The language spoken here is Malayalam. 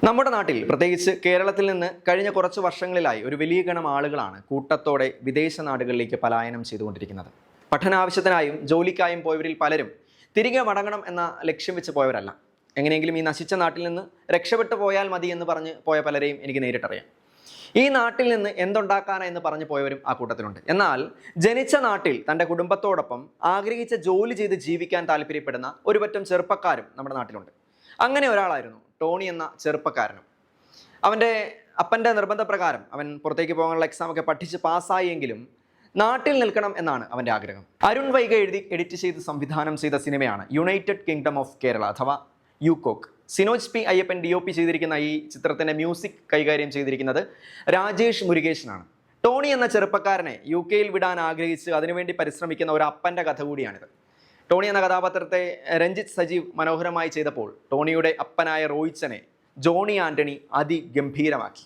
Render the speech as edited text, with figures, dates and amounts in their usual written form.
നമ്മുടെ നാട്ടിൽ പ്രത്യേകിച്ച് കേരളത്തിൽ നിന്ന് കഴിഞ്ഞ കുറച്ച് വർഷങ്ങളിലായി ഒരു വലിയ ഗണം ആളുകളാണ് കൂട്ടത്തോടെ വിദേശ നാടുകളിലേക്ക് പലായനം ചെയ്തുകൊണ്ടിരിക്കുന്നത്. പഠനാവശ്യത്തിനായും ജോലിക്കായും പോയവരിൽ പലരും തിരികെ മടങ്ങണം എന്ന ലക്ഷ്യം വെച്ച് പോയവരല്ല. എങ്ങനെയെങ്കിലും ഈ നശിച്ച നാട്ടിൽ നിന്ന് രക്ഷപ്പെട്ടു പോയാൽ മതി എന്ന് പറഞ്ഞ് പോയ പലരെയും എനിക്ക് നേരിട്ടറിയാം. ഈ നാട്ടിൽ നിന്ന് എന്തുണ്ടാക്കാനാ എന്ന് പറഞ്ഞു പോയവരും ആ കൂട്ടത്തിലുണ്ട്. എന്നാൽ ജനിച്ച നാട്ടിൽ തൻ്റെ കുടുംബത്തോടൊപ്പം ആഗ്രഹിച്ച ജോലി ചെയ്ത് ജീവിക്കാൻ താല്പര്യപ്പെടുന്ന ഒരു പറ്റം ചെറുപ്പക്കാരും നമ്മുടെ നാട്ടിലുണ്ട്. അങ്ങനെ ഒരാളായിരുന്നു ടോണി എന്ന ചെറുപ്പക്കാരനും. അവൻ്റെ അപ്പൻ്റെ നിർബന്ധപ്രകാരം അവൻ പുറത്തേക്ക് പോകാനുള്ള എക്സാമൊക്കെ പഠിച്ച് പാസ്സായെങ്കിലും നാട്ടിൽ നിൽക്കണം എന്നാണ് അവൻ്റെ ആഗ്രഹം. അരുൺ വൈഗ എഡിറ്റ് ചെയ്ത് സംവിധാനം ചെയ്ത സിനിമയാണ് യുണൈറ്റഡ് കിങ്ഡം ഓഫ് കേരള അഥവാ യൂകോക്ക്. സിനോജ് പി അയ്യപ്പൻ DOP ചെയ്തിരിക്കുന്ന ഈ ചിത്രത്തിൻ്റെ മ്യൂസിക് കൈകാര്യം ചെയ്തിരിക്കുന്നത് രാജേഷ് മുരുകേശനാണ്. ടോണി എന്ന ചെറുപ്പക്കാരനെ UK വിടാൻ ആഗ്രഹിച്ച് അതിനുവേണ്ടി പരിശ്രമിക്കുന്ന ഒരു അപ്പൻ്റെ കഥ കൂടിയാണിത്. ടോണി എന്ന കഥാപാത്രത്തെ രഞ്ജിത്ത് സജീവ് മനോഹരമായി ചെയ്തപ്പോൾ ടോണിയുടെ അപ്പനായ റോയിച്ചനെ ജോണി ആൻ്റണി അതിഗംഭീരമാക്കി.